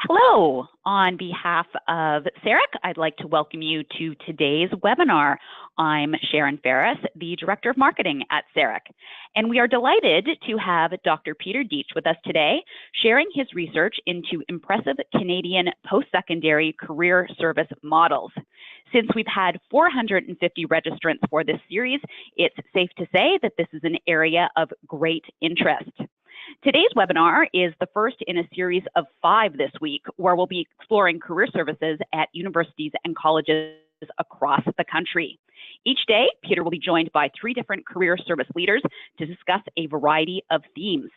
Hello. On behalf of CEREC, I'd like to welcome you to today's webinar. I'm Sharon Ferris, the Director of Marketing at CEREC, and we are delighted to have Dr. Peter Dietsche with us today, sharing his research into impressive Canadian post-secondary career service models. Since we've had 450 registrants for this series, it's safe to say that this is an area of great interest. Today's webinar is the first in a series of 5 this week, where we'll be exploring career services at universities and colleges across the country. Each day, Peter will be joined by 3 different career service leaders to discuss a variety of themes.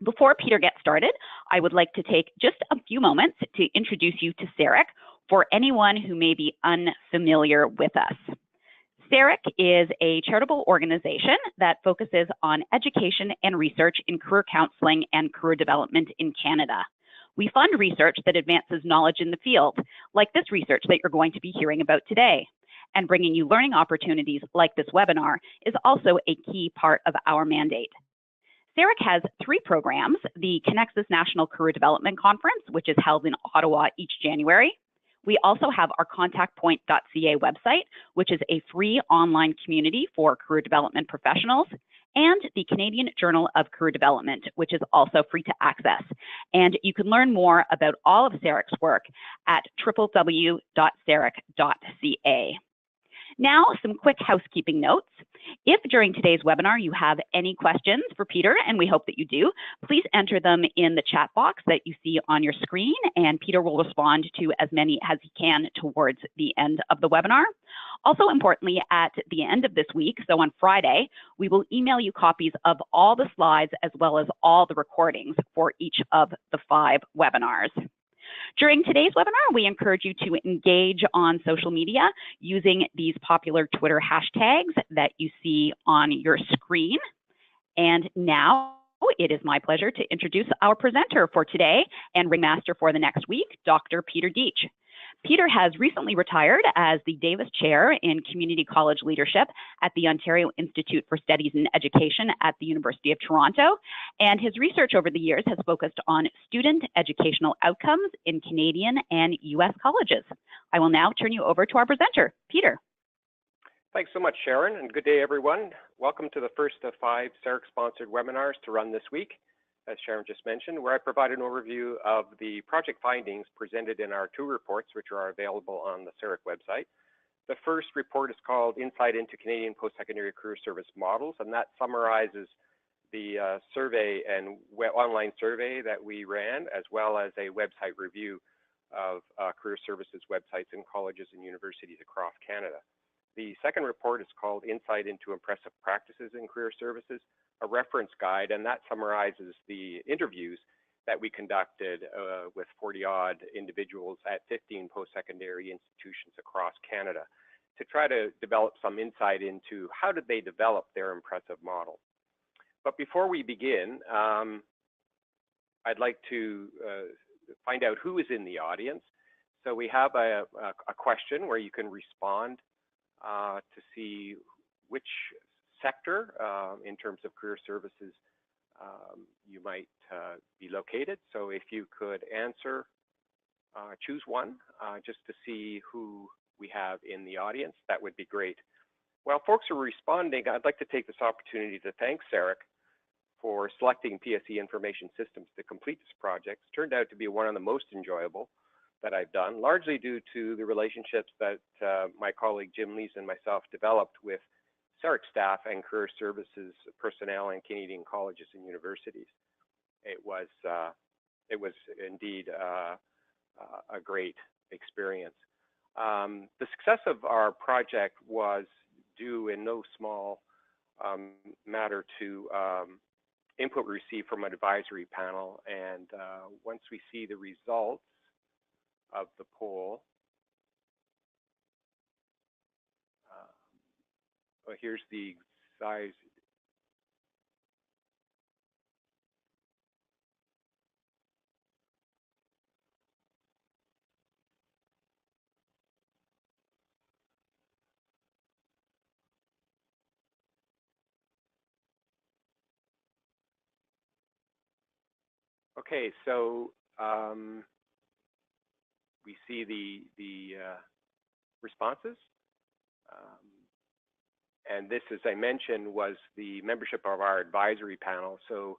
Before Peter gets started, I would like to take just a few moments to introduce you to CEREC for anyone who may be unfamiliar with us. CEREC is a charitable organization that focuses on education and research in career counseling and career development in Canada. We fund research that advances knowledge in the field, like this research that you're going to be hearing about today. And bringing you learning opportunities like this webinar is also a key part of our mandate. CEREC has 3 programs: the Connexus National Career Development Conference, which is held in Ottawa each January. We also have our contactpoint.ca website, which is a free online community for career development professionals, and the Canadian Journal of Career Development, which is also free to access. And you can learn more about all of CEREC's work at www.cerec.ca. Now, some quick housekeeping notes. If during today's webinar you have any questions for Peter, and we hope that you do, please enter them in the chat box that you see on your screen, and Peter will respond to as many as he can towards the end of the webinar. Also importantly, at the end of this week, so on Friday, we will email you copies of all the slides as well as all the recordings for each of the 5 webinars. During today's webinar, we encourage you to engage on social media using these popular Twitter hashtags that you see on your screen. And now it is my pleasure to introduce our presenter for today and ringmaster for the next week, Dr. Peter Dietsche. Peter has recently retired as the Davis Chair in Community College Leadership at the Ontario Institute for Studies in Education at the University of Toronto, and his research over the years has focused on student educational outcomes in Canadian and U.S. colleges. I will now turn you over to our presenter, Peter. Thanks so much, Sharon, and good day, everyone. Welcome to the first of 5 CEREC-sponsored webinars to run this week, as Sharon just mentioned, where I provide an overview of the project findings presented in our 2 reports, which are available on the CEREC website. The first report is called Insight into Canadian Post-Secondary Career Service Models, and that summarizes the survey and online survey that we ran, as well as a website review of career services websites in colleges and universities across Canada. The second report is called Insight into Impressive Practices in Career Services, a reference guide, and that summarizes the interviews that we conducted with 40-odd individuals at 15 post-secondary institutions across Canada to try to develop some insight into how did they develop their impressive model. But before we begin, I'd like to find out who is in the audience. So we have a question where you can respond to see which sector in terms of career services you might be located. So if you could answer, choose one just to see who we have in the audience, that would be great. While folks are responding, I'd like to take this opportunity to thank CEREC for selecting PSE Information Systems to complete this project. It's turned out to be one of the most enjoyable that I've done, largely due to the relationships that my colleague Jim Lees and myself developed with CEREC staff and career services personnel in Canadian colleges and universities. It was indeed a great experience. The success of our project was due in no small matter to input we received from an advisory panel, and once we see the results of the poll, well, here's the size. Okay, so see the responses. And this, as I mentioned, was the membership of our advisory panel. So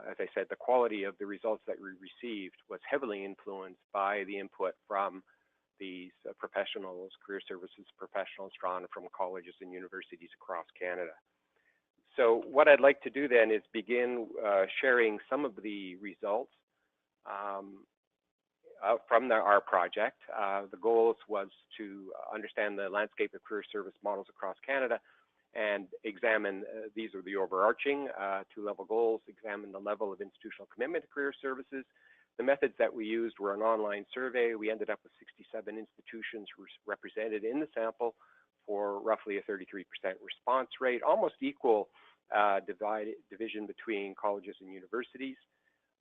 as I said, the quality of the results that we received was heavily influenced by the input from these professionals, career services professionals drawn from colleges and universities across Canada. So what I'd like to do then is begin sharing some of the results from our project. The goals was to understand the landscape of career service models across Canada and examine, these are the overarching two-level goals, examine the level of institutional commitment to career services. The methods that we used were an online survey. We ended up with 67 institutions represented in the sample for roughly a 33% response rate, almost equal division between colleges and universities.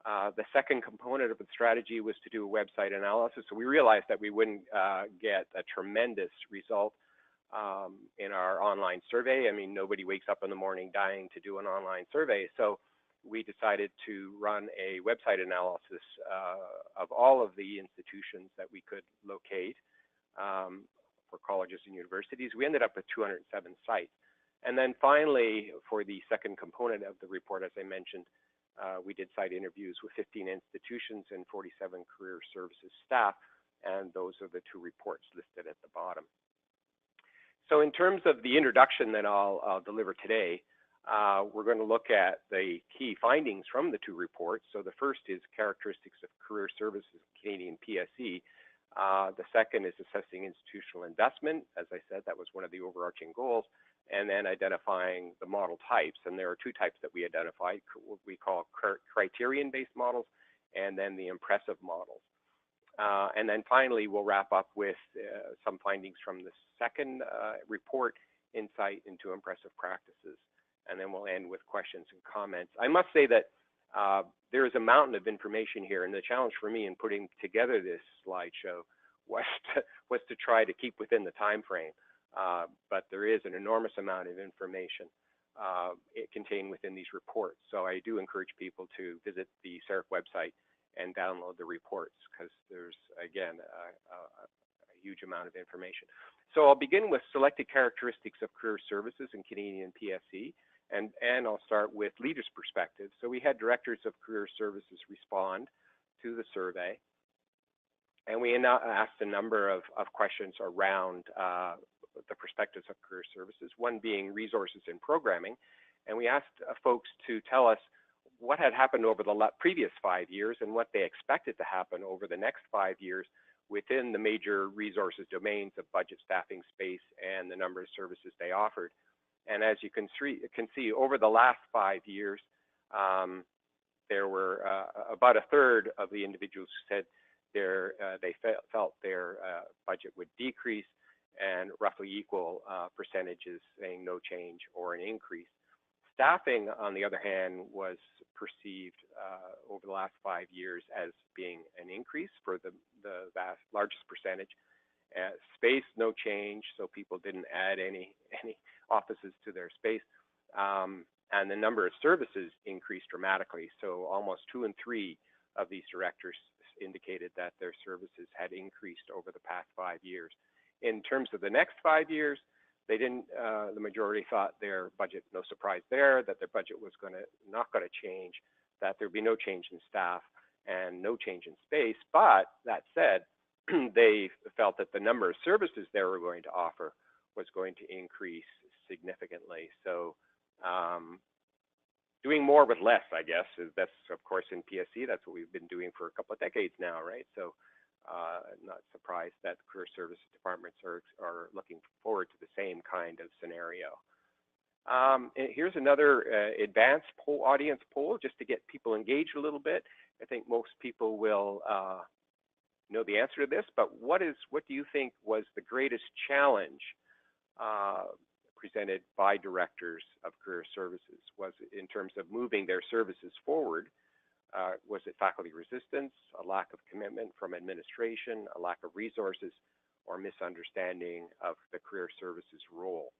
The second component of the strategy was to do a website analysis. So we realized that we wouldn't get a tremendous result in our online survey. I mean, nobody wakes up in the morning dying to do an online survey. So we decided to run a website analysis of all of the institutions that we could locate for colleges and universities. We ended up with 207 sites. And then finally, for the second component of the report, as I mentioned, we did site interviews with 15 institutions and 47 career services staff, and those are the two reports listed at the bottom. So in terms of the introduction that I'll deliver today, we're going to look at the key findings from the two reports. So the first is characteristics of career services in Canadian PSE. The second is assessing institutional investment. As I said, that was one of the overarching goals. And then identifying the model types. And there are two types that we identified, what we call criterion-based models, and then the impressive models. And then finally, we'll wrap up with some findings from the second report, insight into impressive practices. And then we'll end with questions and comments. I must say that there is a mountain of information here, and the challenge for me in putting together this slideshow was to try to keep within the time frame. But there is an enormous amount of information contained within these reports. So I do encourage people to visit the CEREC website and download the reports, because there's, again, a huge amount of information. So I'll begin with selected characteristics of career services in Canadian PSE, and I'll start with leaders' perspective. So we had directors of career services respond to the survey, and we asked a number of questions around the perspectives of career services, one being resources and programming. And we asked folks to tell us what had happened over the previous 5 years and what they expected to happen over the next 5 years within the major resources domains of budget, staffing, space, and the number of services they offered. And as you can see, over the last 5 years, there were about a third of the individuals who said they felt their budget would decrease, and roughly equal percentages saying no change or an increase. Staffing, on the other hand, was perceived over the last 5 years as being an increase for the largest percentage. Space, no change, so people didn't add any offices to their space. And the number of services increased dramatically, so almost 2 in 3 of these directors indicated that their services had increased over the past 5 years. In terms of the next 5 years, they didn't. The majority thought their budget, no surprise there, that their budget was not going to change, that there'd be no change in staff and no change in space. But that said, they felt that the number of services they were going to offer was going to increase significantly. So doing more with less, I guess, that's of course in PSE, that's what we've been doing for a couple of decades now, right? So not surprised that career services departments are looking forward to the same kind of scenario. Here's another advanced audience poll, just to get people engaged a little bit. I think most people will know the answer to this, but what do you think was the greatest challenge presented by directors of career services? Was it in terms of moving their services forward? Was it faculty resistance, a lack of commitment from administration, a lack of resources, or misunderstanding of the career services role?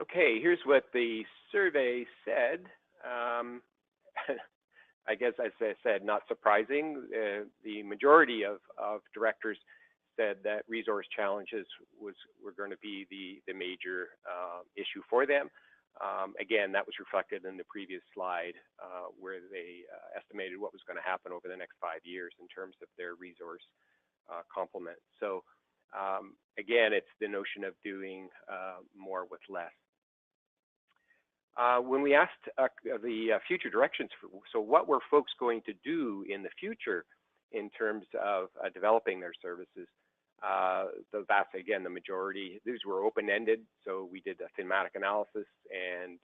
Okay, here's what the survey said. I guess, as I said, not surprising. The majority of directors said that resource challenges were going to be the major issue for them. Again, that was reflected in the previous slide where they estimated what was going to happen over the next 5 years in terms of their resource complement. So again, it's the notion of doing more with less. When we asked the future directions, so what were folks going to do in the future in terms of developing their services, the majority, these were open-ended, so we did a thematic analysis, and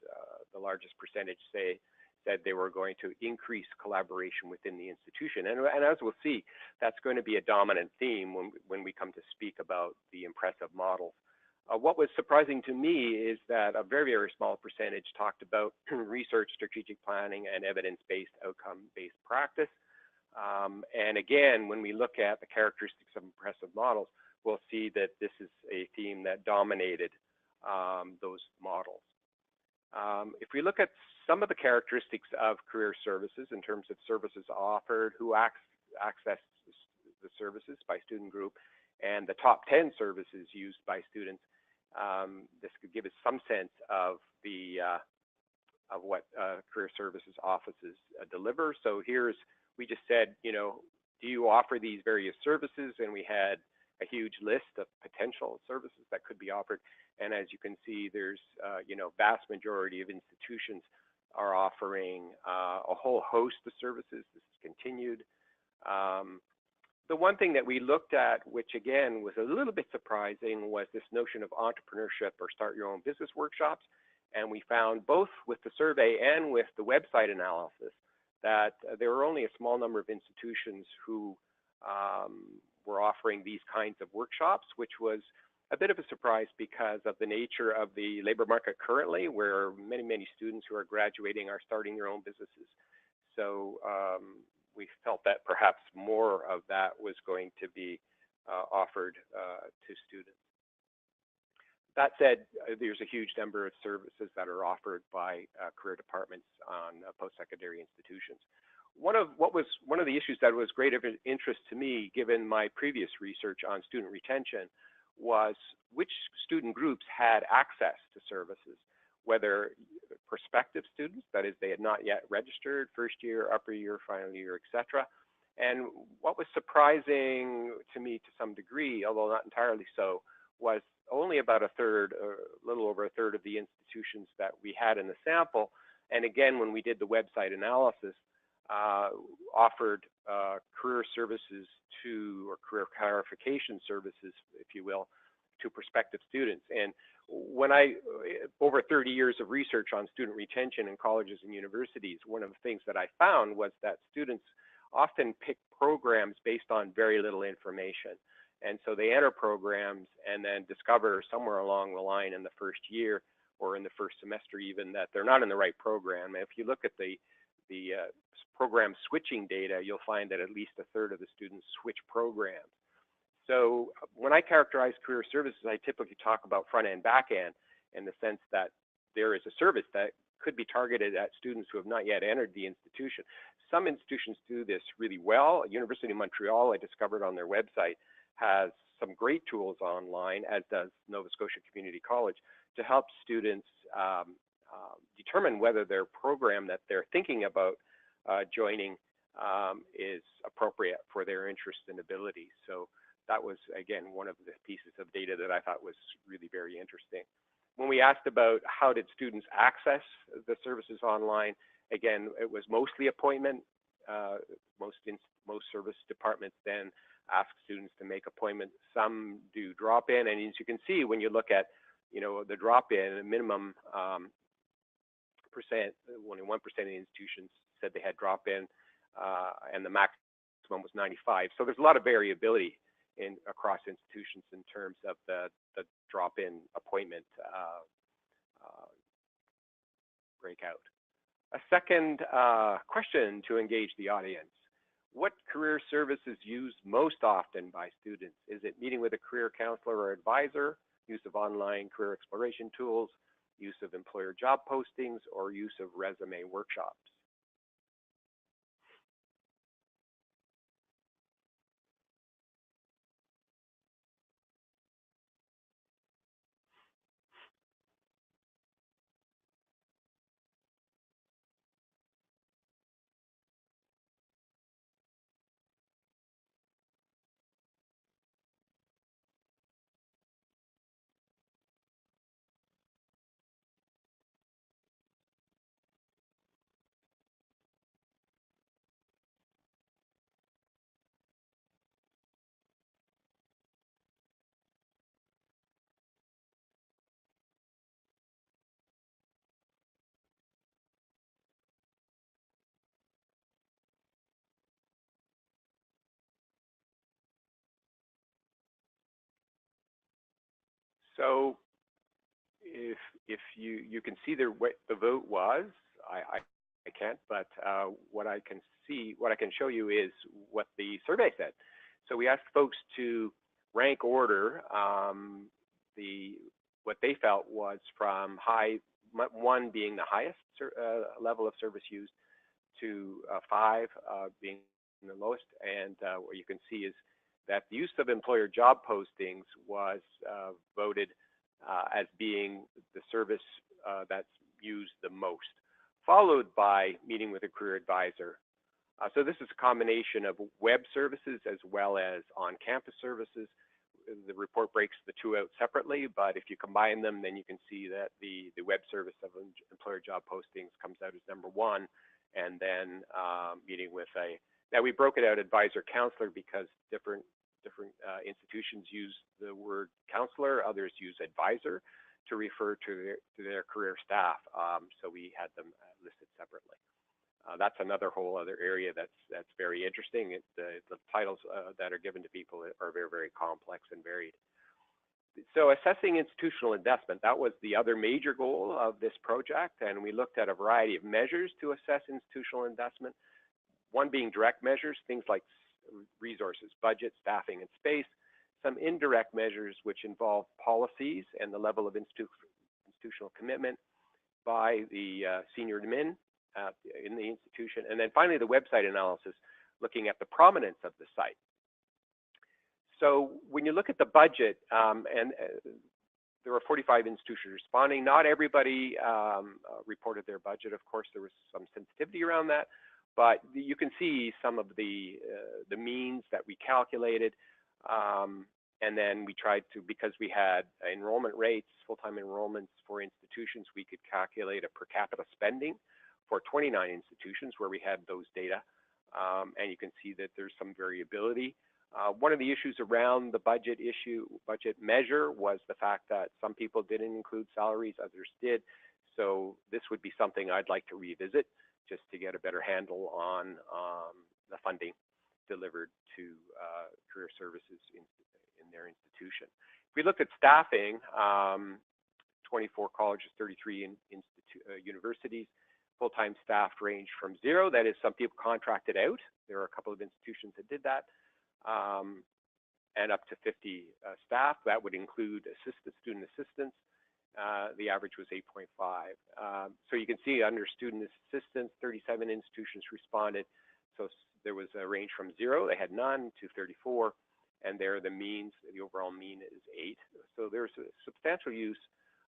the largest percentage said they were going to increase collaboration within the institution. And as we'll see, that's going to be a dominant theme when we come to speak about the impressive models. What was surprising to me is that a very, very small percentage talked about research, strategic planning, and evidence-based, outcome-based practice. And again, when we look at the characteristics of impressive models, we'll see that this is a theme that dominated those models. If we look at some of the characteristics of career services in terms of services offered, who access the services by student group, and the top 10 services used by students, this could give us some sense of what career services offices deliver. So we just said, do you offer these various services? And we had a huge list of potential services that could be offered. And as you can see, there's, vast majority of institutions are offering a whole host of services. This is continued. The one thing that we looked at, which again was a little bit surprising, was this notion of entrepreneurship or start your own business workshops. And we found both with the survey and with the website analysis that there were only a small number of institutions who were offering these kinds of workshops, which was a bit of a surprise because of the nature of the labor market currently, where many, many students who are graduating are starting their own businesses. So we felt that perhaps more of that was going to be offered to students. That said, there's a huge number of services that are offered by career departments on post-secondary institutions. One of the issues that was great of interest to me, given my previous research on student retention, was which student groups had access to services, whether prospective students, that is, they had not yet registered, first year, upper year, final year, etc. And what was surprising to me to some degree, although not entirely so, was only about a third, or a little over a third of the institutions that we had in the sample. And again, when we did the website analysis, offered career services or career clarification services, if you will, to prospective students. And over 30 years of research on student retention in colleges and universities, one of the things that I found was that students often pick programs based on very little information. And so they enter programs and then discover somewhere along the line in the first year or in the first semester even that they're not in the right program. And if you look at the program switching data, you'll find that at least a third of the students switch programs. So when I characterize career services, I typically talk about front end, back end, in the sense that there is a service that could be targeted at students who have not yet entered the institution. Some institutions do this really well. University of Montreal, I discovered on their website, has some great tools online, as does Nova Scotia Community College, to help students determine whether their program that they're thinking about joining is appropriate for their interests and abilities. So that was, again, one of the pieces of data that I thought was really very interesting. When we asked about how did students access the services online, again, it was mostly appointment. Most service departments then ask students to make appointments. Some do drop-in, and as you can see, when you look at, the drop-in, minimum percent, only 1% of the institutions said they had drop-in, and the maximum was 95. So there's a lot of variability across institutions in terms of the drop-in appointment breakout. A second question to engage the audience. What career services used most often by students? Is it meeting with a career counselor or advisor, use of online career exploration tools, use of employer job postings, or use of resume workshops. So if you can see there what the vote was, I can't, but what I can show you is what the survey said. So we asked folks to rank order what they felt was from 1 being the highest level of service used to 5 being the lowest. And what you can see is that the use of employer job postings was voted as being the service that's used the most, followed by meeting with a career advisor. So this is a combination of web services as well as on-campus services. The report breaks the two out separately, but if you combine them, then you can see that the web service of employer job postings comes out as number 1, and then meeting with now we broke it out advisor counselor because different institutions use the word counselor, others use advisor to refer to their career staff. So we had them listed separately. That's another whole other area that's very interesting. The titles that are given to people are very, very complex and varied. So assessing institutional investment, that was the other major goal of this project, and we looked at a variety of measures to assess institutional investment. One being direct measures, things like resources, budget, staffing, and space. Some indirect measures which involve policies and the level of institutional commitment by the senior admin in the institution. And then finally, the website analysis, looking at the prominence of the site. So when you look at the budget, there were 45 institutions responding. Not everybody reported their budget. Of course, there was some sensitivity around that. But you can see some of the means that we calculated, and then we tried to, because we had enrollment rates, full-time enrollments for institutions, we could calculate a per capita spending for 29 institutions where we had those data, and you can see that there's some variability. One of the issues around the budget measure was the fact that some people didn't include salaries, others did. So this would be something I'd like to revisit, just to get a better handle on the funding delivered to career services in their institution. If we looked at staffing, 24 colleges, 33 universities, full-time staff range from 0, that is, some people contracted out. There are a couple of institutions that did that, and up to 50 staff. That would include student assistants. The average was 8.5. So you can see under student assistance, 37 institutions responded. So there was a range from 0, they had none, to 34, and there the means, the overall mean is 8. So there's a substantial use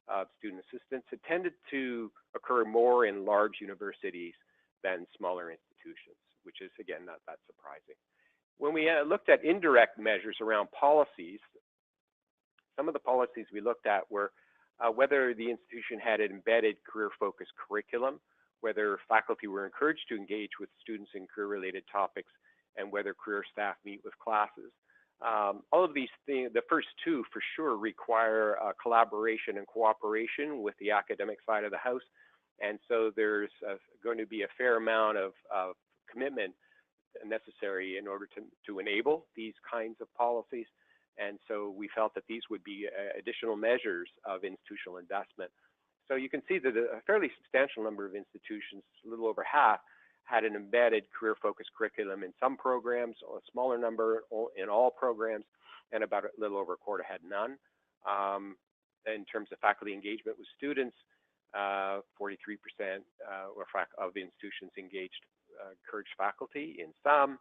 of student assistance. It tended to occur more in large universities than smaller institutions, which is, again, not that surprising. When we looked at indirect measures around policies, some of the policies we looked at were whether the institution had an embedded career-focused curriculum, whether faculty were encouraged to engage with students in career-related topics, and whether career staff meet with classes. All of these things, the first two for sure require collaboration and cooperation with the academic side of the house. And so there's going to be a fair amount of commitment necessary in order to enable these kinds of policies. And so we felt that these would be additional measures of institutional investment. So you can see that a fairly substantial number of institutions, a little over half, had an embedded career-focused curriculum in some programs, a smaller number in all programs, and about a little over a quarter had none. In terms of faculty engagement with students, 43% of institutions engaged encouraged faculty in some,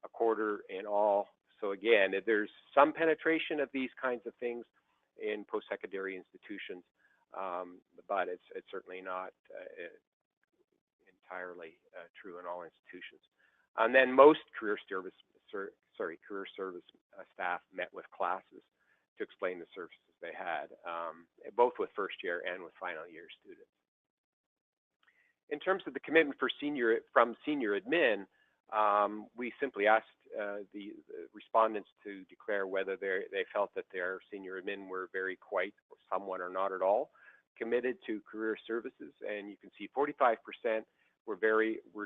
a quarter in all. So again, there's some penetration of these kinds of things in post-secondary institutions, but it's certainly not entirely true in all institutions. And then most career service staff met with classes to explain the services they had, both with first year and with final year students. In terms of the commitment from senior admin, we simply asked the respondents to declare whether they felt that their senior admin were very, quite, or somewhat, or not at all committed to career services. And you can see 45% were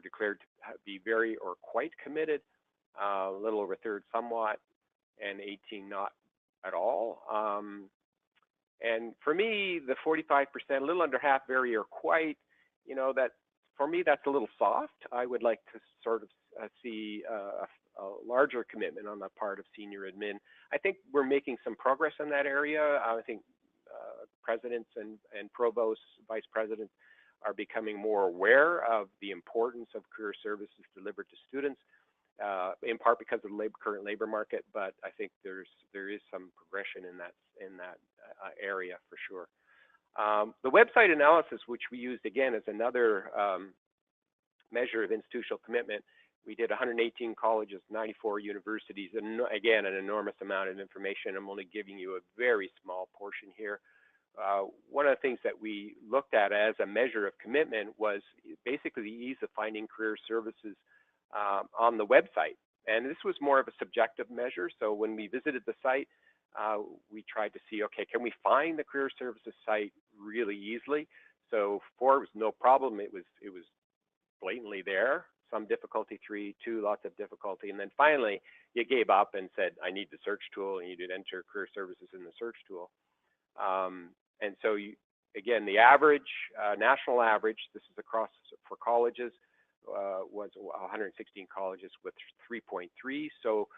declared to be very or quite committed, a little over a third somewhat, and 18 not at all. And for me, the 45%, a little under half very or quite, you know, that for me, that's a little soft. I would like to sort of see a larger commitment on the part of senior admin. I think we're making some progress in that area. I think presidents and provosts, vice presidents are becoming more aware of the importance of career services delivered to students, in part because of the current labor market. But I think there is some progression in that area for sure. The website analysis, which we used again as another measure of institutional commitment, we did 118 colleges, 94 universities, and again, an enormous amount of information. I'm only giving you a very small portion here. One of the things that we looked at as a measure of commitment was basically the ease of finding career services on the website. And this was more of a subjective measure. So when we visited the site, we tried to see, okay, can we find the career services site really easily? So 4 was no problem. It was blatantly there. Some difficulty, 3, 2, lots of difficulty. And then finally, you gave up and said, I need the search tool, and you did enter career services in the search tool. And so again, the average, national average, this is across for colleges, was 116 colleges with 3.3. So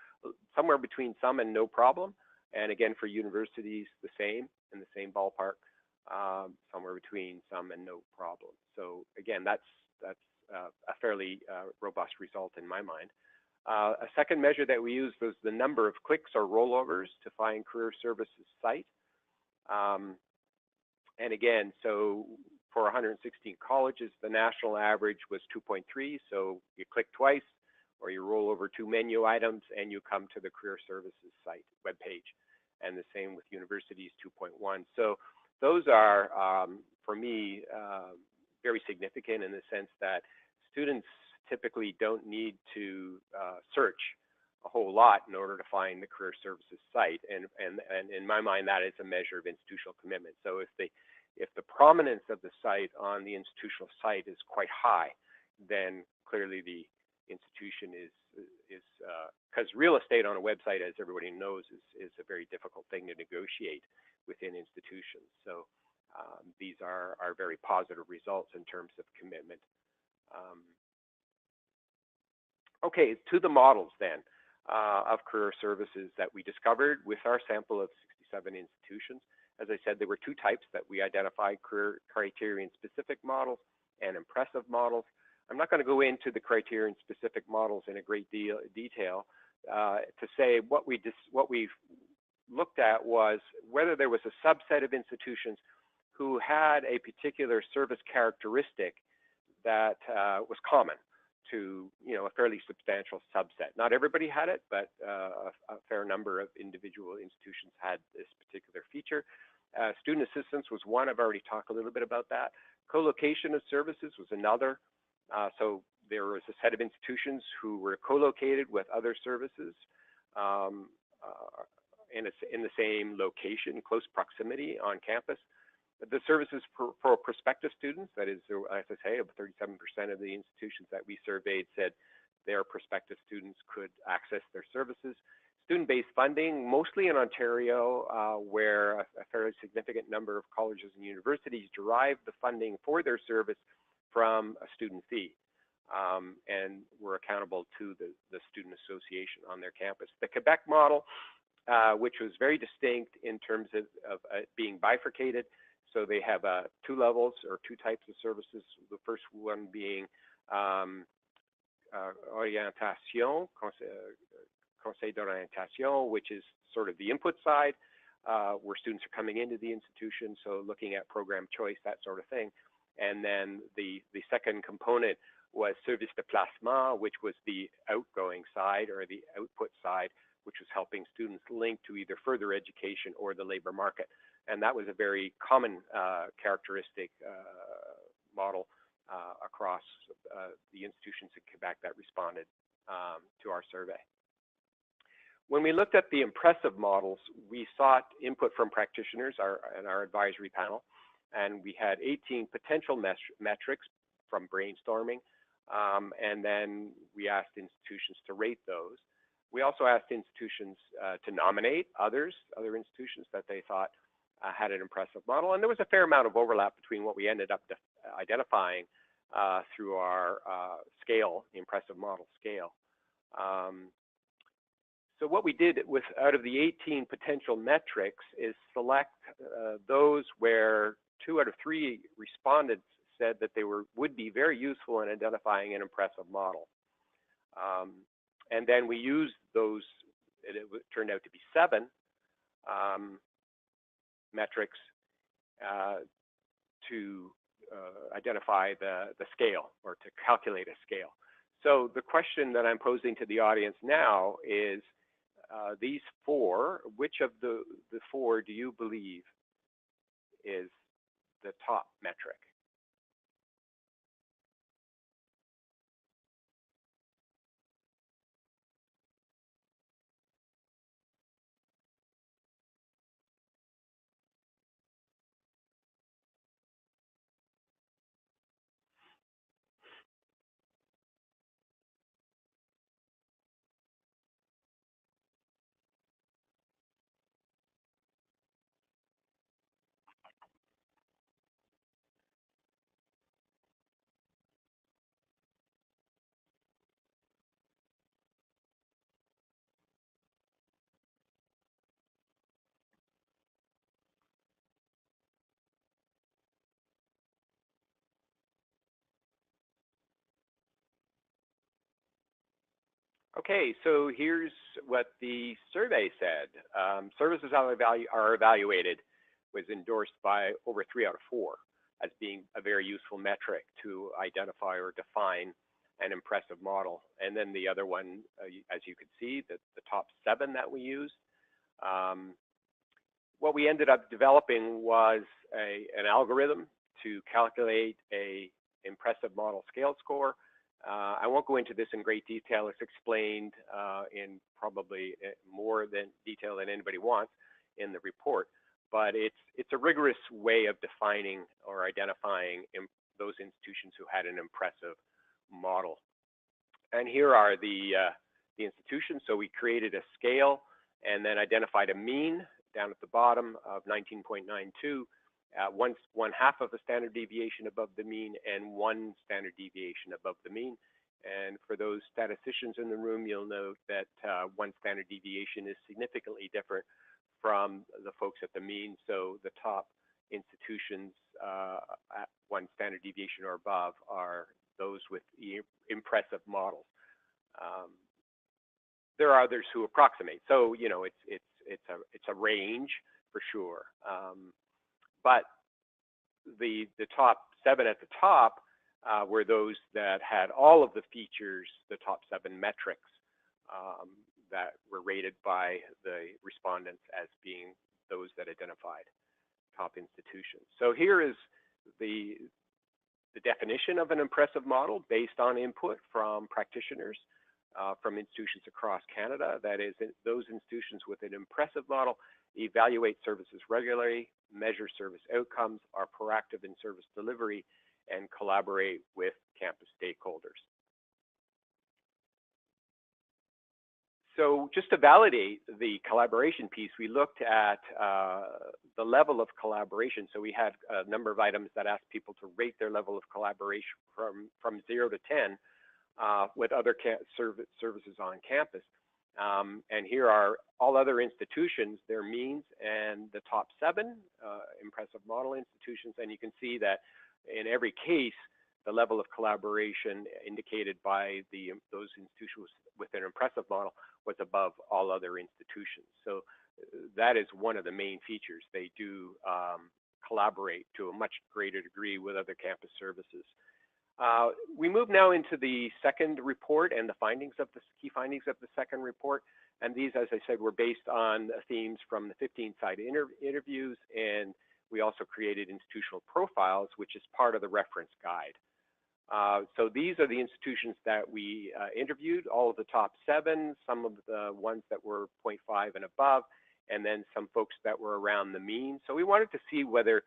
somewhere between some and no problem. And again, for universities, the same, in the same ballpark, somewhere between some and no problem. So again, that's a fairly robust result in my mind. A second measure that we used was the number of clicks or rollovers to find career services site. And again, so for 116 colleges, the national average was 2.3. So you click twice, or you roll over 2 menu items, and you come to the career services site webpage. And the same with universities, 2.1. So those are, for me, very significant in the sense that students typically don't need to search a whole lot in order to find the career services site. And in my mind, that is a measure of institutional commitment. So if the prominence of the site on the institutional site is quite high, then clearly the institution is because real estate on a website, as everybody knows, is a very difficult thing to negotiate within institutions. So these are very positive results in terms of commitment. Okay, to the models then of career services that we discovered with our sample of 67 institutions. As I said, there were 2 types that we identified: criterion-specific models and impressive models. I'm not going to go into the criterion-specific models in a great detail. To say what we looked at was whether there was a subset of institutions who had a particular service characteristic that was common to, you know, a fairly substantial subset. Not everybody had it, but a fair number of individual institutions had this particular feature. Student assistance was one. I've already talked a little bit about that. Co-location of services was another. So there was a set of institutions who were co-located with other services in the same location, close proximity on campus. The services for prospective students, that is, as I say, about 37% of the institutions that we surveyed said their prospective students could access their services. Student-based funding, mostly in Ontario, where a fairly significant number of colleges and universities derive the funding for their service from a student fee, and were accountable to the student association on their campus. The Quebec model, which was very distinct in terms of being bifurcated, So they have two levels or two types of services. The first one being orientation, conseil d'orientation, which is sort of the input side, where students are coming into the institution, so looking at program choice, that sort of thing. And then the second component was service de placement, which was the outgoing side or the output side, which was helping students link to either further education or the labor market. And that was a very common characteristic model across the institutions in Quebec that responded to our survey. When we looked at the impressive models, we sought input from practitioners and our advisory panel, and we had 18 potential metrics from brainstorming, and then we asked institutions to rate those. We also asked institutions to nominate other institutions that they thought had an impressive model, and there was a fair amount of overlap between what we ended up identifying through our scale, the impressive model scale. So what we did out of the 18 potential metrics is select those where 2 out of 3 respondents said that they would be very useful in identifying an impressive model. And then we used those, it turned out to be 7 metrics to identify the scale, or to calculate a scale. So the question that I'm posing to the audience now is, these 4, which of the 4 do you believe is the top metric? Okay, so here's what the survey said. Services are evaluated was endorsed by over 3 out of 4 as being a very useful metric to identify or define an impressive model. And then the other one, as you could see, the top 7 that we used. What we ended up developing was an algorithm to calculate a impressive model scale score. I won't go into this in great detail. It's explained in probably more detail than anybody wants in the report, but it's a rigorous way of defining or identifying those institutions who had an impressive model. And here are the institutions. So we created a scale and then identified a mean down at the bottom of 19.92. One half of a standard deviation above the mean and 1 standard deviation above the mean. And for those statisticians in the room, you'll note that 1 standard deviation is significantly different from the folks at the mean. So the top institutions at 1 standard deviation or above are those with impressive models. There are others who approximate. So you know, it's a range for sure. But the top 7 at the top were those that had all of the features, the top 7 metrics that were rated by the respondents as being those that identified top institutions. So here is the definition of an impressive model based on input from practitioners from institutions across Canada. That is, those institutions with an impressive model evaluate services regularly, measure service outcomes, are proactive in service delivery, and collaborate with campus stakeholders. So just to validate the collaboration piece, we looked at the level of collaboration. So we had a number of items that asked people to rate their level of collaboration from 0 to 10 with other services on campus. And here are all other institutions, their means, and the top 7 impressive model institutions. And you can see that in every case, the level of collaboration indicated by those institutions with an impressive model was above all other institutions. So that is one of the main features. They do collaborate to a much greater degree with other campus services. We move now into the second report and the key findings of the second report. And these, as I said, were based on themes from the 15-side interviews, and we also created institutional profiles, which is part of the reference guide. So these are the institutions that we interviewed, all of the top 7, some of the ones that were 0.5 and above, and then some folks that were around the mean. So we wanted to see whether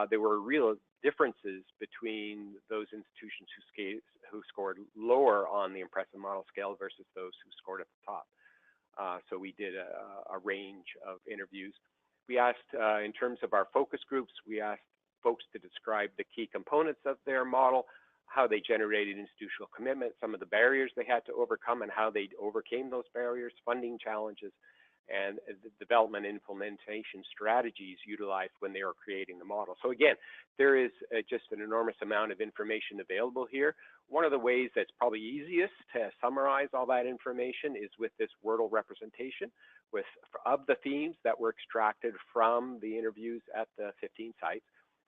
there were real differences between those institutions who scored lower on the impressive model scale versus those who scored at the top. So we did a range of interviews. We asked, in terms of our focus groups, we asked folks to describe the key components of their model, how they generated institutional commitment, some of the barriers they had to overcome and how they overcame those barriers, funding challenges, and the development and implementation strategies utilized when they were creating the model. So again, there is just an enormous amount of information available here. One of the ways that's probably easiest to summarize all that information is with this Wordle representation of the themes that were extracted from the interviews at the 15 sites.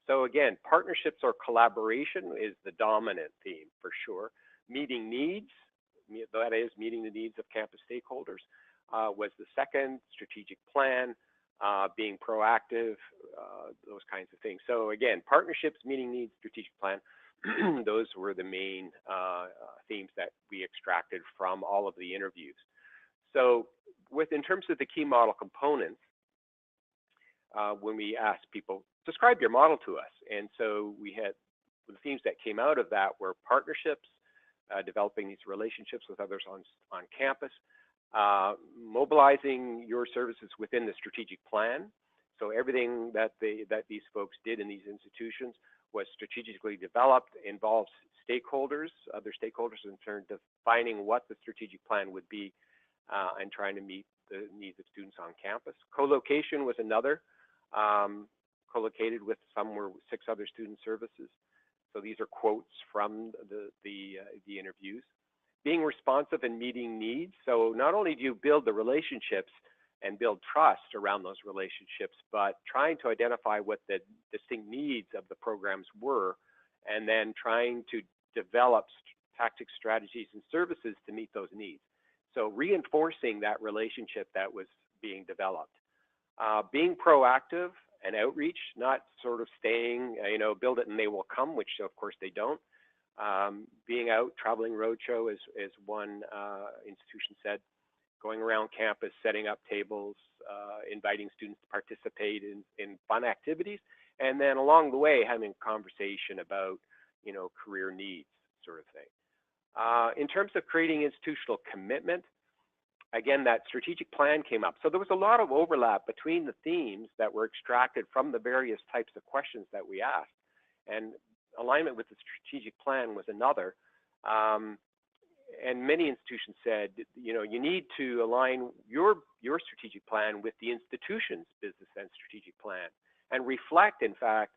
So again, partnerships or collaboration is the dominant theme for sure. Meeting needs, that is meeting the needs of campus stakeholders, was the second. Strategic plan, being proactive, those kinds of things. So again, partnerships, meeting needs, strategic plan, those were the main themes that we extracted from all of the interviews. So in terms of the key model components, when we asked people, describe your model to us. And so we had the themes that came out of that were partnerships, developing these relationships with others on campus, mobilizing your services within the strategic plan. So everything that these folks did in these institutions was strategically developed, involves stakeholders, other stakeholders in turn defining what the strategic plan would be and trying to meet the needs of students on campus. Co-location was another, co-located with 6 other student services. So these are quotes from the interviews. Being responsive and meeting needs. So not only do you build the relationships and build trust around those relationships, but trying to identify what the distinct needs of the programs were, and then trying to develop tactics, strategies, and services to meet those needs. So reinforcing that relationship that was being developed. Being proactive and outreach, not sort of staying, build it and they will come, which of course they don't. Being out, traveling roadshow, as one institution said, going around campus, setting up tables, inviting students to participate in fun activities, and then along the way having a conversation about, career needs, sort of thing. In terms of creating institutional commitment, again, that strategic plan came up. So there was a lot of overlap between the themes that were extracted from the various types of questions that we asked. And alignment with the strategic plan was another. And many institutions said, you need to align your strategic plan with the institution's business and strategic plan, and reflect, in fact,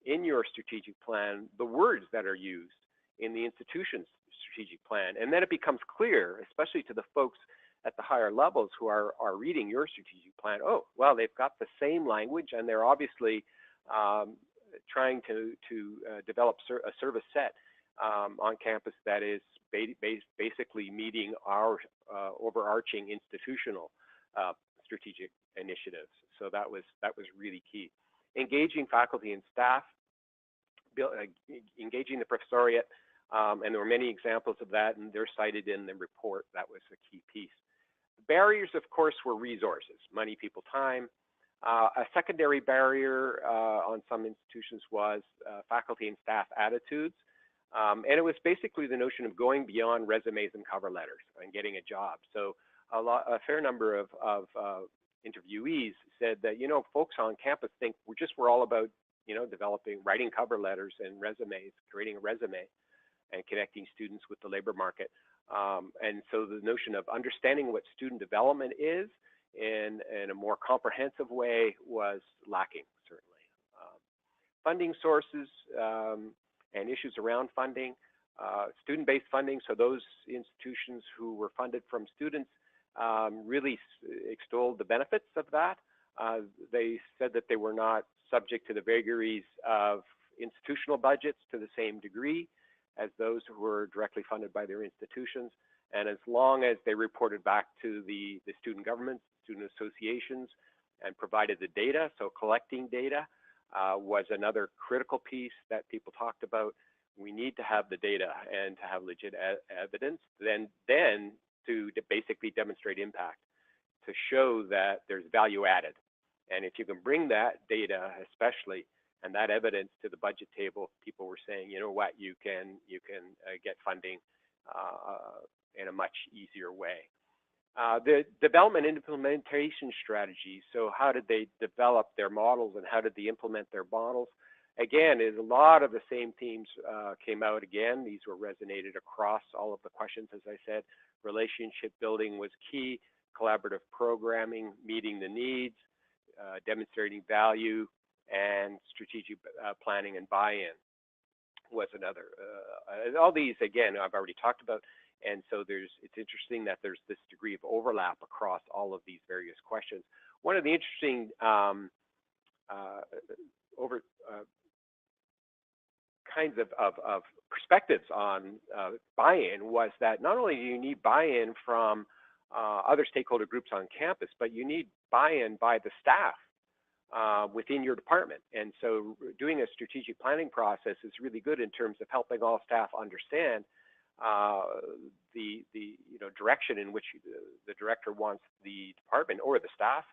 in your strategic plan, the words that are used in the institution's strategic plan. And then it becomes clear, especially to the folks at the higher levels who are reading your strategic plan, oh, well, they've got the same language, and they're obviously trying to develop a service set on campus that is basically meeting our overarching institutional strategic initiatives. So that was really key. Engaging faculty and staff, engaging the professoriate, and there were many examples of that, and they're cited in the report. That was a key piece. The barriers, of course, were resources, money, people, time. A secondary barrier on some institutions was faculty and staff attitudes. And it was basically the notion of going beyond resumes and cover letters and getting a job. So a fair number of interviewees said that, folks on campus think we're all about, writing cover letters and resumes, creating a resume and connecting students with the labor market. And so the notion of understanding what student development is in a more comprehensive way was lacking, certainly. Funding sources and issues around funding, student-based funding, so those institutions who were funded from students really extolled the benefits of that. They said that they were not subject to the vagaries of institutional budgets to the same degree as those who were directly funded by their institutions. And as long as they reported back to the student governments, student associations, and provided the data, so collecting data was another critical piece that people talked about. We need to have the data and to have legit evidence, then to basically demonstrate impact, to show that there's value added. And if you can bring that data, especially, and that evidence to the budget table, people were saying, you know what, you can get funding in a much easier way. The development and implementation strategies, so how did they develop their models and how did they implement their models? Again, a lot of the same themes came out again. These were resonated across all of the questions, as I said. Relationship building was key, collaborative programming, meeting the needs, demonstrating value, and strategic planning and buy-in was another. All these, again, I've already talked about, and so it's interesting that there's this degree of overlap across all of these various questions. One of the interesting kinds of perspectives on buy-in was that not only do you need buy-in from other stakeholder groups on campus, but you need buy-in by the staff within your department. And so doing a strategic planning process is really good in terms of helping all staff understand the direction in which the director wants the department or the staff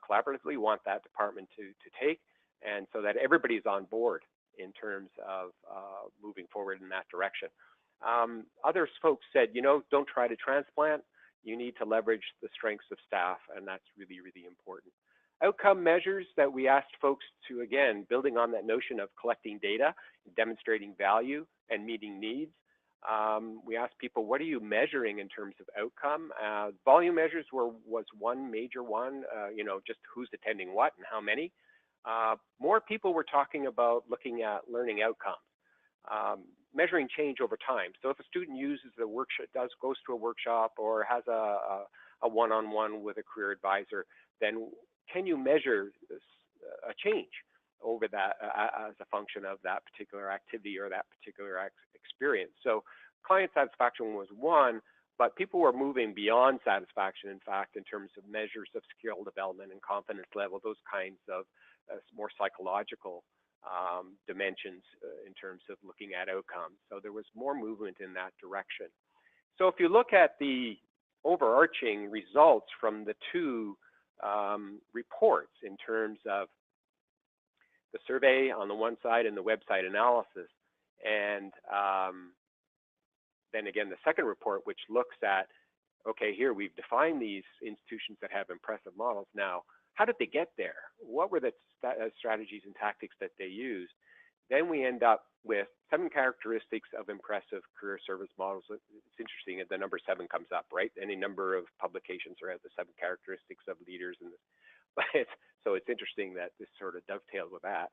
collaboratively want that department to take, and so that everybody's on board in terms of moving forward in that direction. Other folks said, don't try to transplant. You need to leverage the strengths of staff, and that's really, really important. Outcome measures that we asked folks to, again, building on that notion of collecting data, demonstrating value, and meeting needs. We asked people, what are you measuring in terms of outcome? Volume measures was one major one, just who's attending what and how many. More people were talking about looking at learning outcomes, measuring change over time. So if a student uses the workshop, goes to a workshop or has a one-on-one with a career advisor, then can you measure a change over that as a function of that particular activity or that particular experience? So client satisfaction was one, but people were moving beyond satisfaction, in fact, in terms of measures of skill development and confidence level, those kinds of more psychological dimensions in terms of looking at outcomes. So there was more movement in that direction. So if you look at the overarching results from the two reports in terms of the survey on the one side and the website analysis, and then again the second report, which looks at, okay, here we've defined these institutions that have impressive models. Now, how did they get there? What were the strategies and tactics that they used? Then we end up with 7 characteristics of impressive career service models. It's interesting that the number 7 comes up, right? Any number of publications are at the 7 characteristics of leaders, and so it's interesting that this sort of dovetails with that.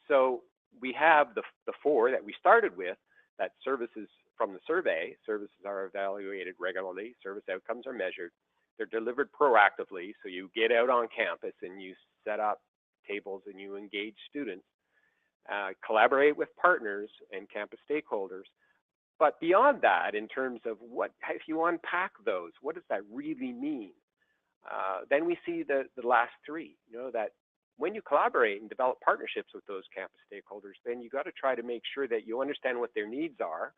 So we have the 4 that we started with, that services from the survey. Services are evaluated regularly. Service outcomes are measured. They're delivered proactively, so you get out on campus and you set up tables and you engage students, collaborate with partners and campus stakeholders. But beyond that, in terms of if you unpack those, what does that really mean? Then we see the last 3, that when you collaborate and develop partnerships with those campus stakeholders, then you got to try to make sure that you understand what their needs are.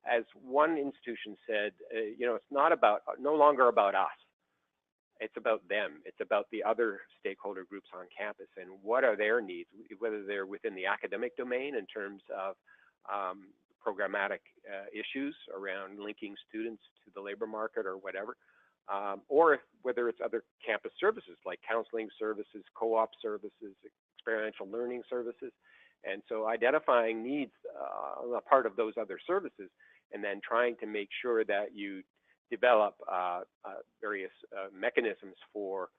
As one institution said, it's no longer about us. It's about them. It's about the other stakeholder groups on campus and what are their needs, whether they're within the academic domain in terms of programmatic issues around linking students to the labor market or whatever, or whether it's other campus services like counseling services, co-op services, experiential learning services. And so identifying needs on the part of those other services and then trying to make sure that you develop various mechanisms for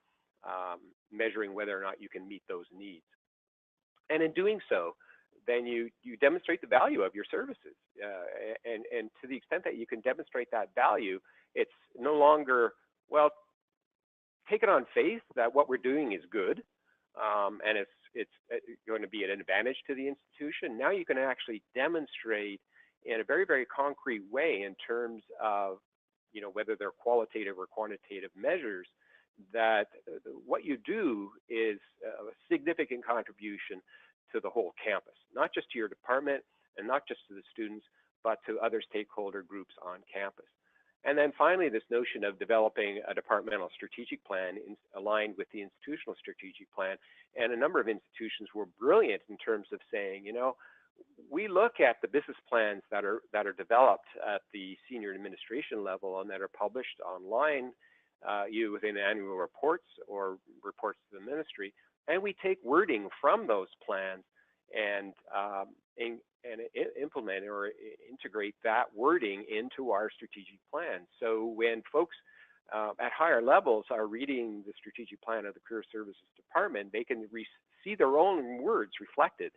measuring whether or not you can meet those needs. And in doing so, then you demonstrate the value of your services. And to the extent that you can demonstrate that value, it's no longer, well, take it on faith that what we're doing is good, and it's going to be an advantage to the institution. Now you can actually demonstrate in a very, very concrete way in terms of, whether they're qualitative or quantitative measures, that what you do is a significant contribution to the whole campus, not just to your department and not just to the students, but to other stakeholder groups on campus. And then finally, this notion of developing a departmental strategic plan aligned with the institutional strategic plan. And a number of institutions were brilliant in terms of saying, we look at the business plans that are developed at the senior administration level and that are published online, within annual reports or reports to the ministry, and we take wording from those plans and implement or integrate that wording into our strategic plan. So when folks at higher levels are reading the strategic plan of the Career Services Department, they can see their own words reflected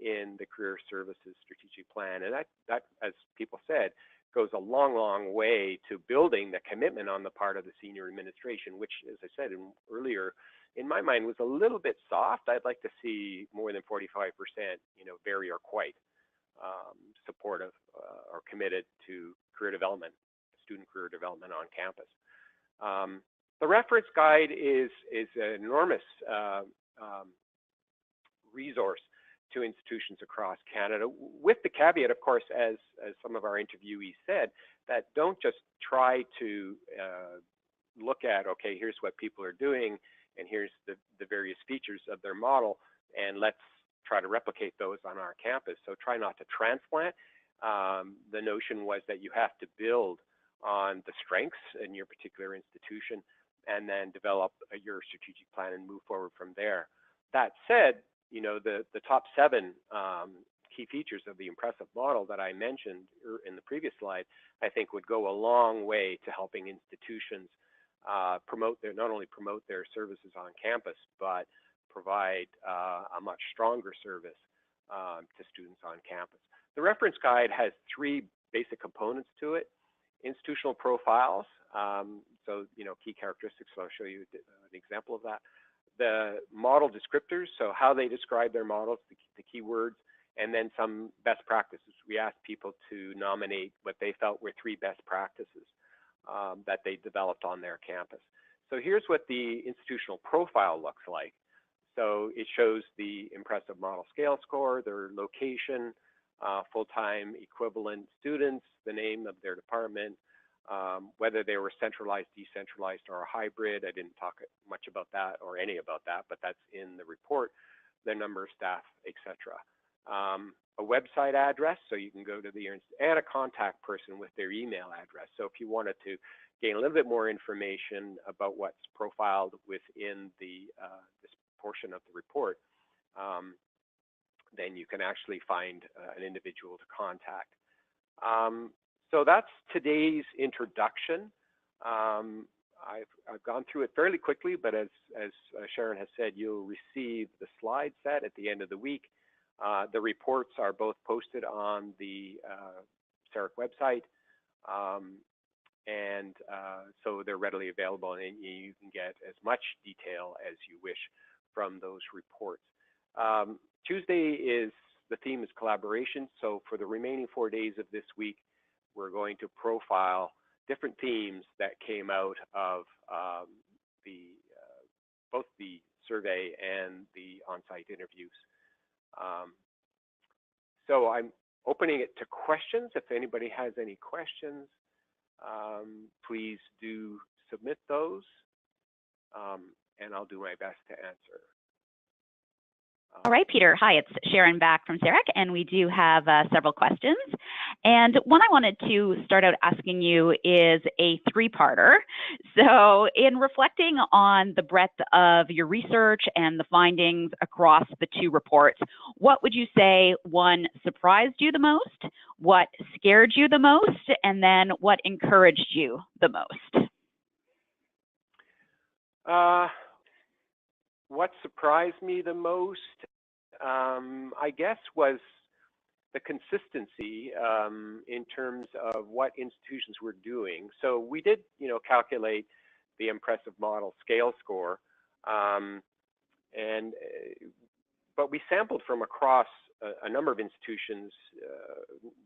in the Career Services Strategic Plan. And that, as people said, goes a long, long way to building the commitment on the part of the senior administration, which, as I said earlier, in my mind was a little bit soft. I'd like to see more than 45%, very or quite supportive or committed to career development, student career development on campus. The reference guide is an enormous resource to institutions across Canada, with the caveat, of course, as some of our interviewees said, that don't just try to look at, okay, here's what people are doing, and here's the various features of their model, and let's try to replicate those on our campus. So try not to transplant. The notion was that you have to build on the strengths in your particular institution and then develop your strategic plan and move forward from there. That said, the top 7 key features of the impressive model that I mentioned in the previous slide, I think would go a long way to helping institutions not only promote their services on campus, but provide a much stronger service to students on campus. The reference guide has 3 basic components to it. Institutional profiles, so key characteristics, so I'll show you an example of that. The model descriptors, so how they describe their models, the keywords, and then some best practices. We asked people to nominate what they felt were 3 best practices that they developed on their campus. So here's what the institutional profile looks like. So it shows the impressive model scale score, their location, full-time equivalent students, the name of their department, whether they were centralized, decentralized, or a hybrid. I didn't talk much about that or any about that, but that's in the report, the number of staff, etc. A website address, so you can go to the, and a contact person with their email address. So if you wanted to gain a little bit more information about what's profiled within the this portion of the report, then you can actually find an individual to contact. So that's today's introduction. I've gone through it fairly quickly, but as Sharon has said, you'll receive the slide set at the end of the week. The reports are both posted on the CEREC website, and so they're readily available, and you can get as much detail as you wish from those reports. Tuesday the theme is collaboration, so for the remaining 4 days of this week, we're going to profile different themes that came out of both the survey and the on-site interviews. So I'm opening it to questions. If anybody has any questions, please do submit those, and I'll do my best to answer. All right, Peter. Hi, it's Sharon back from CEREC, and we do have several questions. And one I wanted to start out asking you is a three-parter. So in reflecting on the breadth of your research and the findings across the two reports, what would you say, one, surprised you the most, what scared you the most, and then what encouraged you the most? What surprised me the most, I guess, was the consistency in terms of what institutions were doing. So we did, calculate the impressive model scale score, but we sampled from across a number of institutions,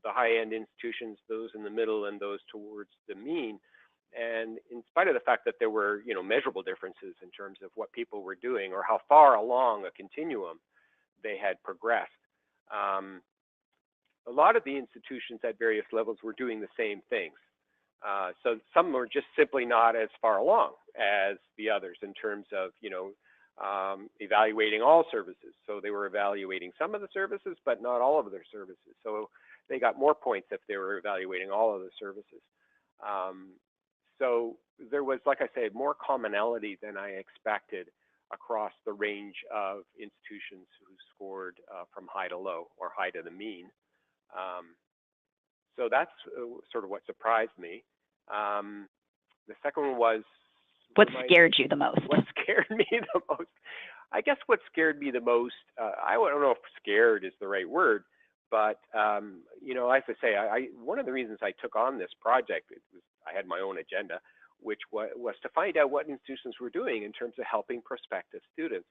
the high-end institutions, those in the middle, and those towards the mean. And in spite of the fact that there were, measurable differences in terms of what people were doing or how far along a continuum they had progressed, a lot of the institutions at various levels were doing the same things. So some were just simply not as far along as the others in terms of, evaluating all services. So they were evaluating some of the services, but not all of their services. So they got more points if they were evaluating all of the services. So there was, like I said, more commonality than I expected across the range of institutions who scored from high to low or high to the mean. So that's sort of what surprised me. The second one was... What scared you the most? What scared me the most? I guess what scared me the most, I don't know if scared is the right word, but, as I say, one of the reasons I took on this project, I had my own agenda, which was to find out what institutions were doing in terms of helping prospective students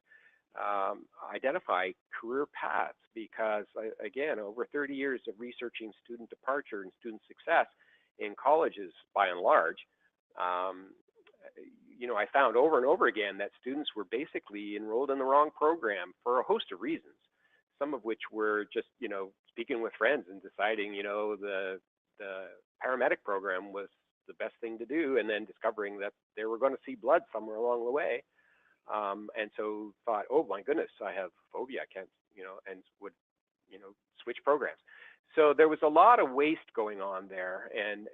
identify career paths, because, again, over 30 years of researching student departure and student success in colleges, by and large, I found over and over again that students were basically enrolled in the wrong program for a host of reasons, some of which were just, speaking with friends and deciding, the paramedic program was the best thing to do, and then discovering that they were going to see blood somewhere along the way. And so thought, oh my goodness, I have phobia, I can't, and would, switch programs. So there was a lot of waste going on there, and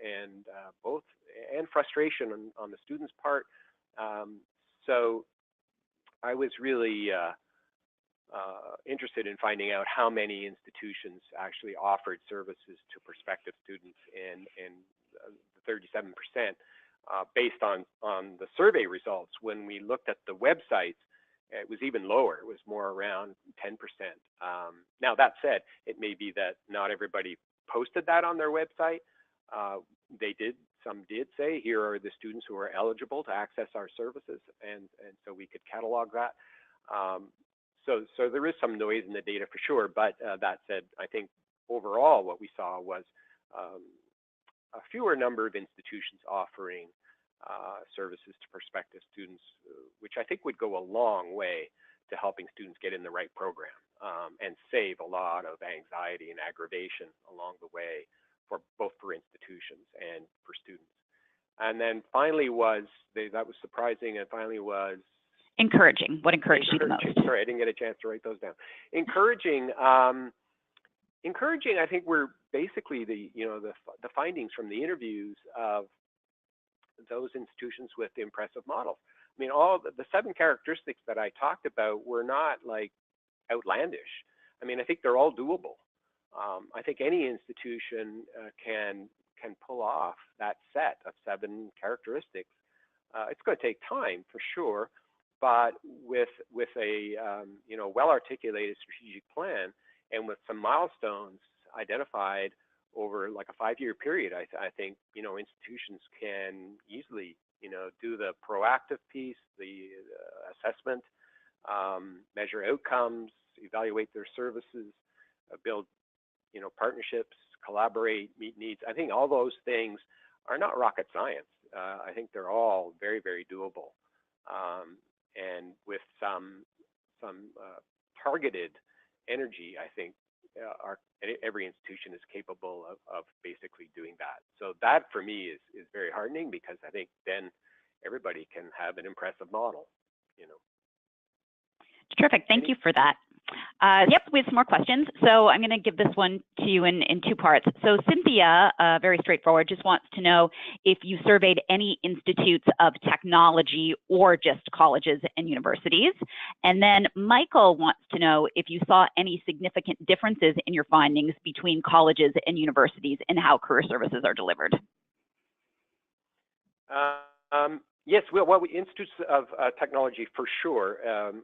frustration on the students' part. So I was really interested in finding out how many institutions actually offered services to prospective students, and 37%, based on the survey results. When we looked at the websites, it was even lower. It was more around 10%. Now, that said, it may be that not everybody posted that on their website. Some did say, here are the students who are eligible to access our services, and so we could catalog that. So there is some noise in the data for sure, but that said, I think overall what we saw was a fewer number of institutions offering services to prospective students, which I think would go a long way to helping students get in the right program and save a lot of anxiety and aggravation along the way, for both for institutions and for students. And then finally that was surprising, and finally was encouraging. What encouraged you the most? Sorry, I didn't get a chance to write those down. Encouraging, I think, were basically the findings from the interviews of those institutions with the impressive models. I mean, all the 7 characteristics that I talked about were not like outlandish. I mean, I think they're all doable. I think any institution can pull off that set of 7 characteristics. It's going to take time for sure, but with a well-articulated strategic plan and with some milestones identified over like a 5-year period, I think institutions can easily do the proactive piece, the assessment, measure outcomes, evaluate their services, build partnerships, collaborate, meet needs. I think all those things are not rocket science. I think they're all very, very doable, and with some targeted energy, I think every institution is capable of basically doing that. So that for me is very heartening, because I think then everybody can have an impressive model. Terrific. Thank you for that. Yep, we have some more questions. So I'm going to give this one to you in two parts. So Cynthia, very straightforward, just wants to know if you surveyed any institutes of technology or just colleges and universities. And then Michael wants to know if you saw any significant differences in your findings between colleges and universities and how career services are delivered. Yes, well, institutes of technology for sure.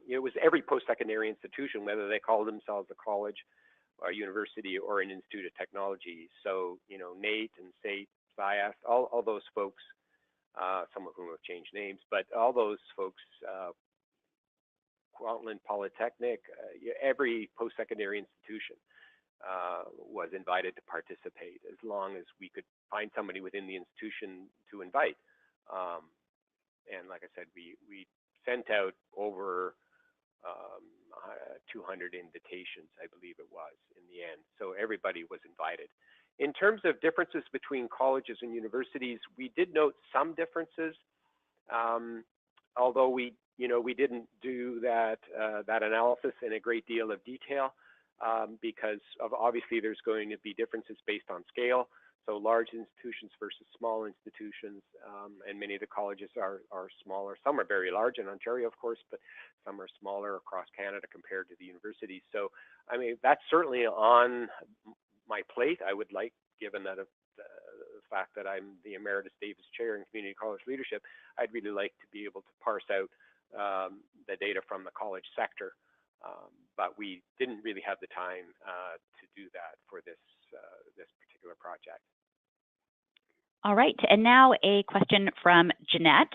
It was every post-secondary institution, whether they call themselves a college, or a university, or an institute of technology. So, NATE and SATE, SIAS, all those folks, some of whom have changed names, but all those folks, Kwantlen Polytechnic, every post-secondary institution was invited to participate, as long as we could find somebody within the institution to invite. And like I said, we sent out over 200 invitations, I believe it was, in the end. So everybody was invited. In terms of differences between colleges and universities, we did note some differences, although we didn't do that analysis in a great deal of detail, because obviously there's going to be differences based on scale. So large institutions versus small institutions, and many of the colleges are smaller. Some are very large in Ontario, of course, but some are smaller across Canada compared to the universities. So, I mean, that's certainly on my plate. I would like, given that the fact that I'm the Emeritus Davis Chair in Community College Leadership, I'd really like to be able to parse out the data from the college sector. But we didn't really have the time to do that for this particular project. All right, and now a question from Jeanette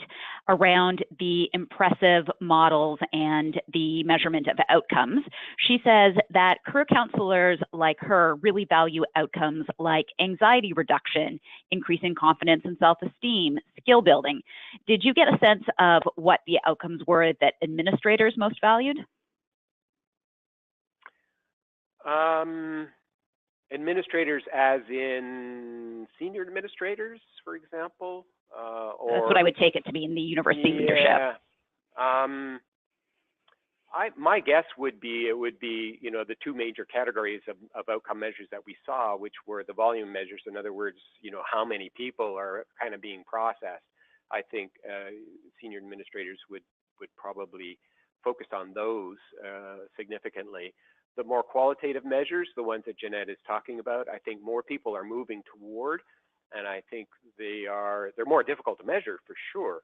around the impressive models and the measurement of outcomes. She says that career counselors like her really value outcomes like anxiety reduction, increasing confidence and self-esteem, skill building. Did you get a sense of what the outcomes were that administrators most valued? Administrators as in senior administrators, for example? Or that's what I would take it to be in the university leadership. My guess would be it would be, the two major categories of outcome measures that we saw, which were the volume measures. In other words, how many people are kind of being processed. I think senior administrators would probably focus on those significantly. The more qualitative measures, the ones that Jeanette is talking about, I think more people are moving toward, and I think they're more difficult to measure for sure.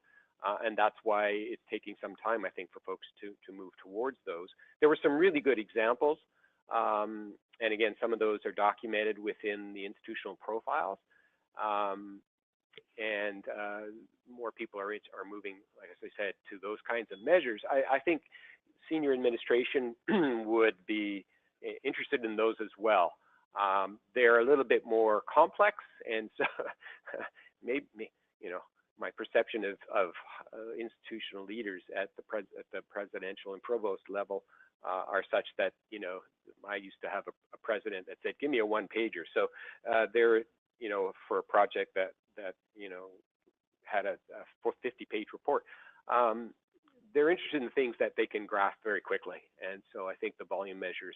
And that's why it's taking some time, I think, for folks to move towards those. There were some really good examples, and again, some of those are documented within the institutional profiles. And more people are moving, like as I said, to those kinds of measures. I think senior administration would be interested in those as well. They're a little bit more complex, and so maybe, my perception of institutional leaders at the presidential and provost level are such that, I used to have a president that said, give me a one-pager. So they're, for a project that had a 50-page report, they're interested in things that they can grasp very quickly. And so I think the volume measures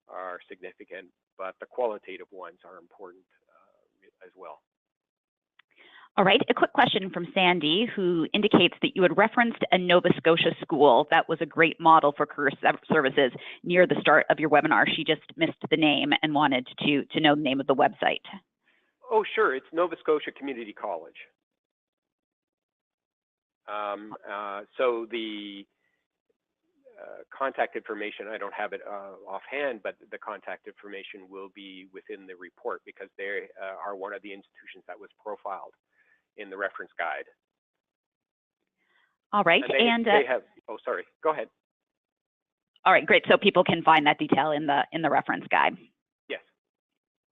are significant, but the qualitative ones are important as well. All right, a quick question from Sandy, who indicates that you had referenced a Nova Scotia school that was a great model for career services near the start of your webinar. She just missed the name and wanted to know the name of the website. Oh, sure, it's Nova Scotia Community College. So the contact information, I don't have it offhand, but the contact information will be within the report because they are one of the institutions that was profiled in the reference guide. All right, and they have, oh, sorry, go ahead. All right, great. So people can find that detail in the reference guide. Yes.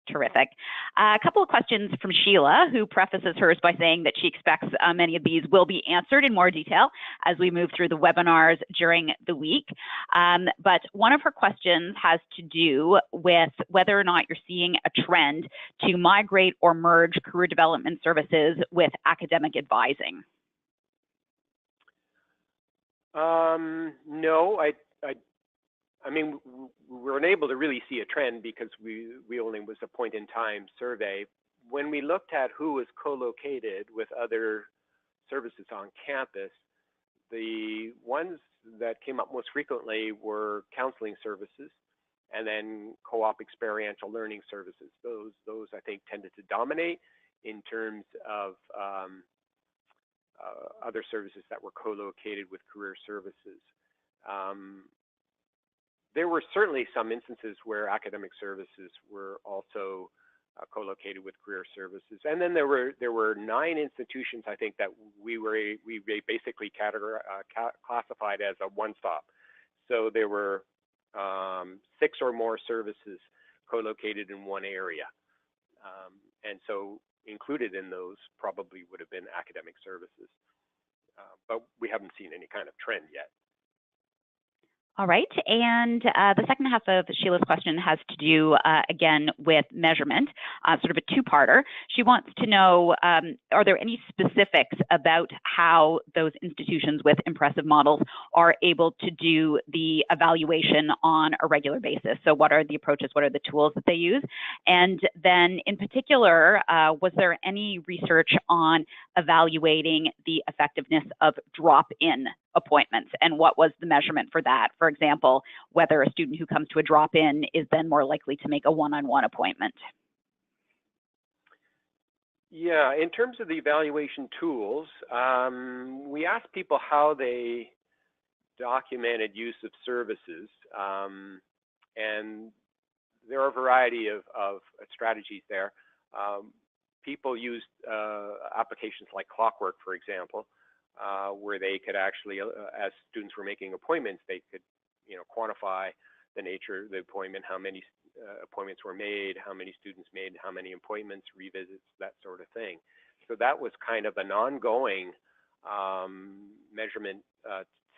Terrific. A couple of questions from Sheila, who prefaces hers by saying that she expects many of these will be answered in more detail as we move through the webinars during the week. But one of her questions has to do with whether or not you're seeing a trend to migrate or merge career development services with academic advising. No, I mean, we weren't able to really see a trend because we only was a point in time survey. When we looked at who was co-located with other services on campus, the ones that came up most frequently were counseling services and then co-op experiential learning services. Those I think tended to dominate in terms of other services that were co-located with career services. There were certainly some instances where academic services were also co-located with career services, and then there were 9 institutions I think that we basically classified as a one-stop. So there were 6 or more services co-located in one area, and so included in those probably would have been academic services, but we haven't seen any kind of trend yet. All right, and the second half of Sheila's question has to do, again, with measurement, sort of a two-parter. She wants to know, are there any specifics about how those institutions with impressive models are able to do the evaluation on a regular basis? So what are the approaches, what are the tools that they use? And then in particular, was there any research on evaluating the effectiveness of drop-in appointments, and what was the measurement for that? For example, whether a student who comes to a drop-in is then more likely to make a one-on-one appointment. Yeah, in terms of the evaluation tools, we asked people how they documented use of services, and there are a variety of strategies there. People used applications like Clockwork, for example, where they could actually, as students were making appointments, they could, quantify the nature of the appointment, how many appointments were made, how many students made, how many appointments, revisits, that sort of thing. So that was kind of an ongoing measurement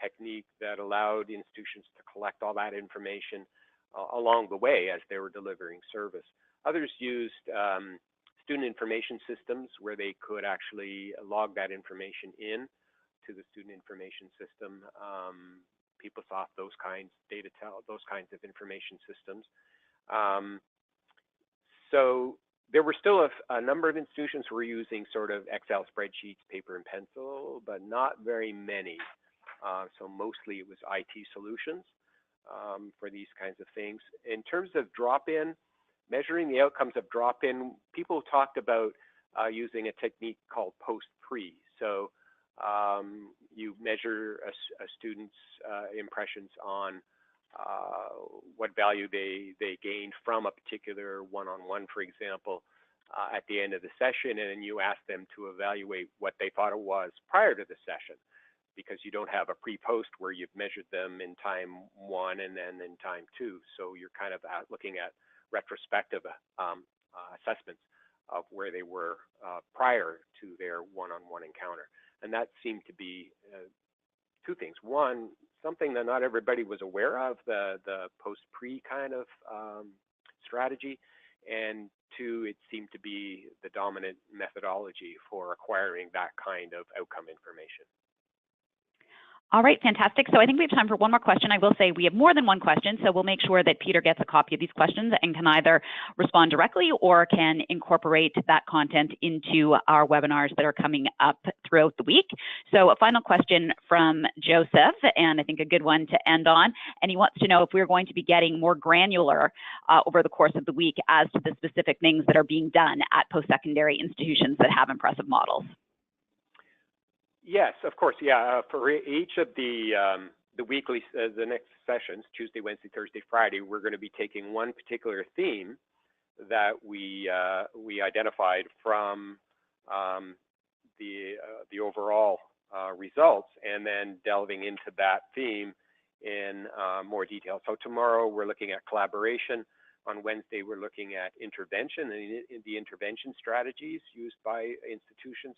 technique that allowed institutions to collect all that information along the way as they were delivering service. Others used student information systems where they could actually log that information in to the student information system. PeopleSoft, those kinds of information systems. So there were still a number of institutions who were using sort of Excel spreadsheets, paper and pencil, but not very many. So mostly it was IT solutions for these kinds of things. In terms of drop-in, measuring the outcomes of drop-in, people talked about using a technique called post-pre. So you measure a student's impressions on what value they gained from a particular one-on-one, for example, at the end of the session, and then you ask them to evaluate what they thought it was prior to the session, because you don't have a pre-post where you've measured them in time 1 and then in time 2. So you're kind of looking at retrospective assessments of where they were prior to their one-on-one encounter. And that seemed to be 2 things. One, something that not everybody was aware of, the post-pre kind of strategy. And 2, it seemed to be the dominant methodology for acquiring that kind of outcome information. All right, fantastic. So I think we have time for one more question. I will say we have more than one question, so we'll make sure that Peter gets a copy of these questions and can either respond directly or can incorporate that content into our webinars that are coming up throughout the week. So a final question from Joseph, and I think a good one to end on. And he wants to know if we're going to be getting more granular over the course of the week as to the specific things that are being done at post-secondary institutions that have impressive models. Yes, of course. Yeah, for each of the weekly, the next sessions, Tuesday, Wednesday, Thursday, Friday, we're going to be taking one particular theme that we identified from the overall results, and then delving into that theme in more detail. So tomorrow we're looking at collaboration. On Wednesday we're looking at intervention and the intervention strategies used by institutions.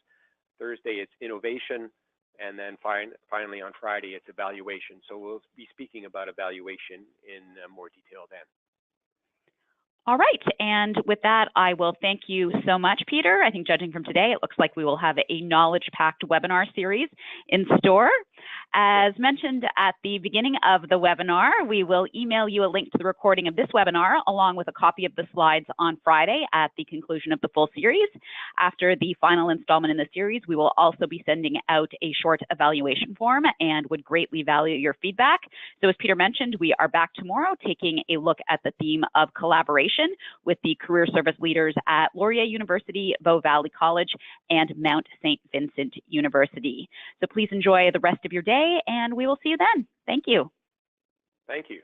Thursday, it's innovation, and then finally on Friday, it's evaluation. So we'll be speaking about evaluation in more detail then. All right, and with that, I will thank you so much, Peter. I think judging from today, it looks like we will have a knowledge-packed webinar series in store. As mentioned at the beginning of the webinar, we will email you a link to the recording of this webinar along with a copy of the slides on Friday at the conclusion of the full series. After the final installment in the series, we will also be sending out a short evaluation form and would greatly value your feedback. So as Peter mentioned, we are back tomorrow taking a look at the theme of collaboration with the career service leaders at Laurier University, Bow Valley College, and Mount St. Vincent University. So please enjoy the rest of your day, and we will see you then. Thank you. Thank you.